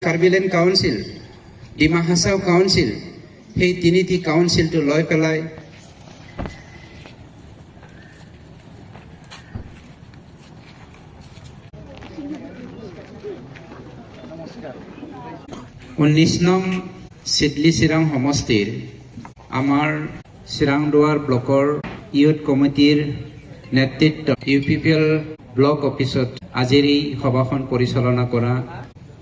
কাৰ্বিলেণ্ড council, Dima Hasao council, সেই তিনিটি কাউন্সিলটো লৈ পেলাই উনৈশ নং চিডলি চিৰাং সমষ্টিৰ আমাৰ চিৰাংদুৱাৰ ব্লকৰ ইউথ কমিটিৰ নেতৃত্ব UPPL ব্লক অফিচত আজিৰ এই সভাখন পৰিচালনা কৰা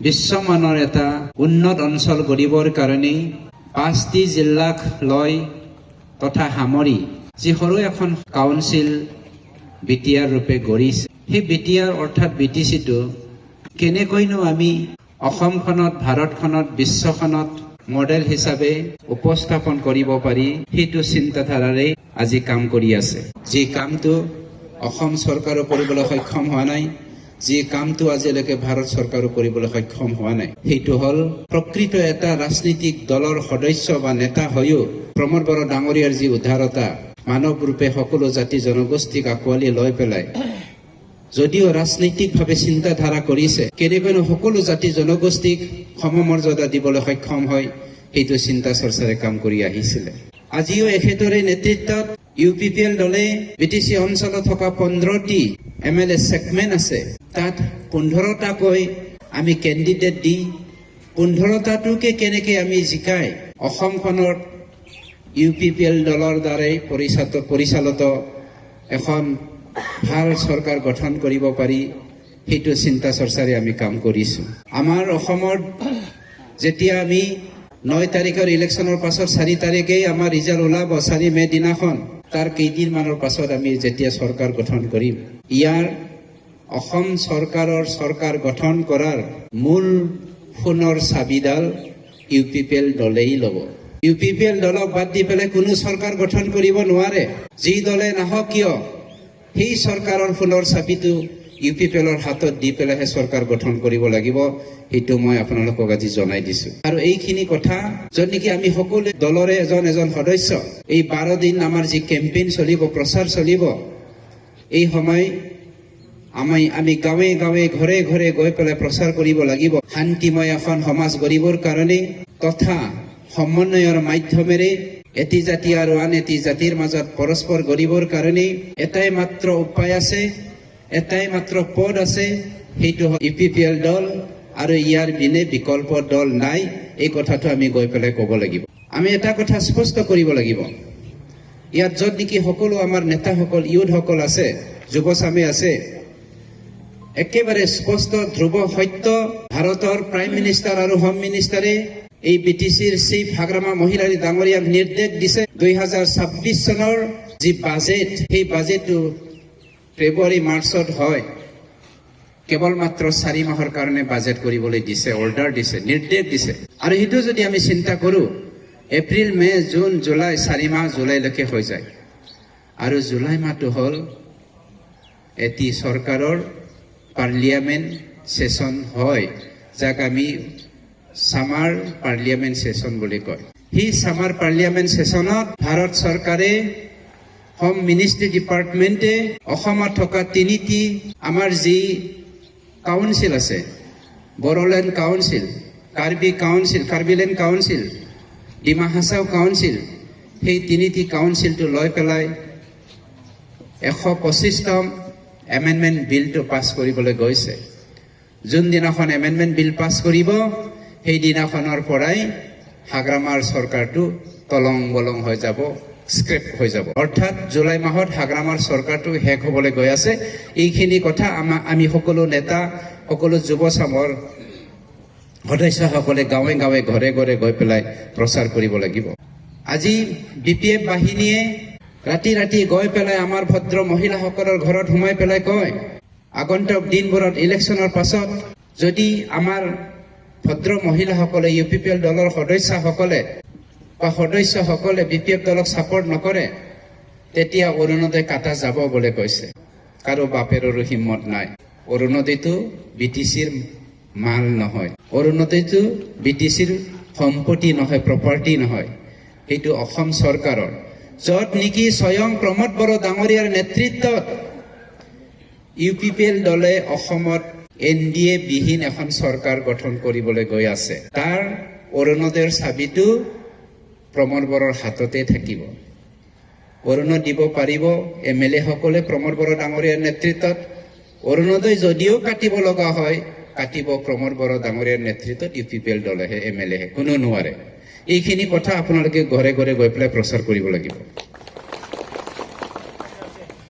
বিশ্বমানৰ এটা উন্নত অঞ্চল গঢ়িবৰ কাৰণে 5টি জিলাক লৈ তথা সামৰি যি সৰু এখন কাউন্সিল BTR ৰূপে গঢ়িছে। সেই BTR অৰ্থাৎ BTCটো কেনেকৈনো আমি অসমখনত, ভাৰতখনত, বিশ্বখনত মডেল হিচাপে উপস্থাপন কৰিব পাৰি সেইটো চিন্তাধাৰাৰে আজি কাম কৰি আছে। যি কামটো অসম চৰকাৰো কৰিবলৈ সক্ষম হোৱা নাই, যি কামটো আজিলৈকে ভাৰত চৰকাৰো কৰিবলৈ সক্ষম হোৱা নাই, সেইটো হ'ল প্ৰকৃত এটা ৰাজনৈতিক দলৰ সদস্য বা নেতা হৈও প্ৰমোদ বড়ো ডাঙৰীয়াৰ যি উদাৰতা, মানৱ ৰূপে সকলো জাতি জনগোষ্ঠীক আঁকোৱালি লৈ পেলাই যদিও ৰাজনৈতিকভাৱে চিন্তাধাৰা কৰিছে, কেনেকৈনো সকলো জাতি জনগোষ্ঠীক সমমৰ্যাদা দিবলৈ সক্ষম হয়, সেইটো চিন্তা চৰ্চাৰে কাম কৰি আহিছিলে। আজিও এখেতৰে নেতৃত্বত UPPL দলে BTC অঞ্চলত থকা 15টি MLA ছেগমেণ্ট আছে, তাত 15টাকৈ আমি কেণ্ডিডেট দি 15টাটোকে কেনেকৈ আমি জিকাই অসমখনৰ UPPL দলৰ দ্বাৰাই পৰিচালিত এখন ভাল চৰকাৰ গঠন কৰিব পাৰি, সেইটো চিন্তা চৰ্চাৰে আমি কাম কৰিছোঁ। আমাৰ অসমত যেতিয়া আমি 9 তাৰিখৰ ইলেকশ্যনৰ পাছত 4 তাৰিখেই আমাৰ ৰিজাল্ট ওলাব, 4 মে দিনাখন, তাৰ কেইদিনমানৰ পাছত আমি যেতিয়া চৰকাৰ গঠন কৰিম, ইয়াৰ অসম চৰকাৰৰ চৰকাৰ গঠন কৰাৰ মূল সোণৰ চাবিডাল UPPL দলেই ল'ব। UPPL দলক বাদ দি পেলাই কোনো চৰকাৰ গঠন কৰিব নোৱাৰে। যি দলে নাহক কিয় সেই চৰকাৰৰ সোণৰ চাবিটো UPPLৰ হাতত দি পেলাইহে চৰকাৰ গঠন কৰিব লাগিব, সেইটো মই আপোনালোকক আজি জনাই দিছো। আৰু এইখিনি কথা য'ত নেকি আমি সকলো দলৰে এজন এজন সদস্য এই 12 দিন আমাৰ যি কেম্পেইন চলিব, প্ৰচাৰ চলিব, এই সময় আমি গাঁৱে গাঁৱে ঘৰে ঘৰে গৈ পেলাই প্ৰচাৰ কৰিব লাগিব শান্তিময় এখন সমাজ গঢ়িবৰ কাৰণে তথা সমন্বয়ৰ মাধ্যমেৰে এটি জাতি আৰু আন এটি জাতিৰ মাজত পৰস্পৰ গঢ়িবৰ কাৰণে এটাই মাত্ৰ উপায় আছে, এটাই মাত্ৰ পদ আছে, সেইটো UPPL দল, আৰু ইয়াৰ বিনে বিকল্প দল নাই। এই কথাটো আমি গৈ পেলাই ক'ব লাগিব। আমি এটা কথা স্পষ্ট কৰিব লাগিব, ইয়াত য'ত নেকি সকলো আমাৰ নেতাসকল, ইউথসকল আছে, যুৱচামে আছে, একেবাৰে স্পষ্ট ধ্ৰুৱ সত্য ভাৰতৰ প্ৰাইম মিনিষ্টাৰ আৰু হোম মিনিষ্টাৰে এই BTCৰ চিফ হাগ্ৰামা মহিলাৰী ডাঙৰীয়াক নিৰ্দেশ দিছে 2026 চনৰ যি বাজেট, সেই বাজেটটো ফেব্ৰুৱাৰী মাৰ্চত হয়, কেৱল মাত্ৰ 4 মাহৰ কাৰণে বাজেট কৰিবলৈ দিছে, অৰ্ডাৰ দিছে, নিৰ্দেশ দিছে। আৰু সেইটো যদি আমি চিন্তা কৰোঁ, এপ্ৰিল, মে, জুন, জুলাই, 4 মাহ জুলাইলৈকে হৈ যায়। আৰু জুলাই মাহটো হ'ল এটি চৰকাৰৰ পাৰ্লিয়ামেণ্ট ছেছন হয়, যাক আমি সামাৰ পাৰ্লিয়ামেণ্ট ছেছন বুলি কয়। সেই সামাৰ পাৰ্লিয়ামেণ্ট ছেছনত ভাৰত চৰকাৰে, হোম মিনিষ্ট্ৰী ডিপাৰ্টমেণ্টে অসমত থকা 3টি আমাৰ যি কাউন্সিল আছে, Bodoland council, Karbiland council, Dima Hasao council, সেই 3টি কাউন্সিলটো লৈ পেলাই 125তম এমেণ্ডমেণ্ট বিলটো পাছ কৰিবলৈ গৈছে। যোনদিনাখন এমেণ্ডমেণ্ট বিল পাছ কৰিব, সেইদিনাখনৰ পৰাই হাগ্ৰামাৰ চৰকাৰটো তলং বলং হৈ যাব, স্ক্ৰেপ হৈ যাব। অৰ্থাৎ জুলাই মাহত হাগ্ৰামাৰ চৰকাৰটো শেষ হ'বলৈ গৈ আছে। এইখিনি কথা আমি সকলো নেতা, সকলো যুৱচামৰ সদস্যসকলে গাঁৱে গাঁৱে ঘৰে ঘৰে গৈ পেলাই প্ৰচাৰ কৰিব লাগিব। আজি BPF বাহিনীয়ে ৰাতি ৰাতি গৈ পেলাই আমাৰ ভদ্ৰ মহিলাসকলৰ ঘৰত সোমাই পেলাই কয়, আগন্তুক দিনবোৰত ইলেকশ্যনৰ পাছত যদি আমাৰ ভদ্ৰ মহিলাসকলে, UPPL দলৰ সদস্যসকলে BPF দলক ছাপৰ্ট নকৰে, তেতিয়া অৰুণোদয় কাটা যাব বুলি কৈছে। কাৰো বাপেৰৰো হিম্মত নাই। অৰুণোদয়টো BTCৰ মাল নহয়, অৰুণোদয়টো BTCৰ সম্পত্তি নহয়, প্ৰপাৰ্টি নহয়, সেইটো অসম চৰকাৰৰ, য'ত নেকি স্বয়ং প্ৰমোদ বড়ো ডাঙৰীয়াৰ নেতৃত্বত UPPL দলে অসমত NDA বিহীন এখন চৰকাৰ গঠন কৰিবলৈ গৈ আছে। তাৰ অৰুণোদয়ৰ চাবিটো প্ৰমোদ বড়োৰ হাততে থাকিব। অৰুণোদয় দিব পাৰিব MLA সকলে প্ৰমোদ বড়ো ডাঙৰীয়াৰ নেতৃত্বত। অৰুণোদয় যদিও কাটিব লগা হয়, কাটিব প্ৰমোদ বড়ো ডাঙৰীয়াৰ নেতৃত্বত UPPL দলেহে MLA কোনো নোৱাৰে। এইখিনি কথা আপোনালোকে ঘৰে ঘৰে গৈ পেলাই প্ৰচাৰ কৰিব লাগিব।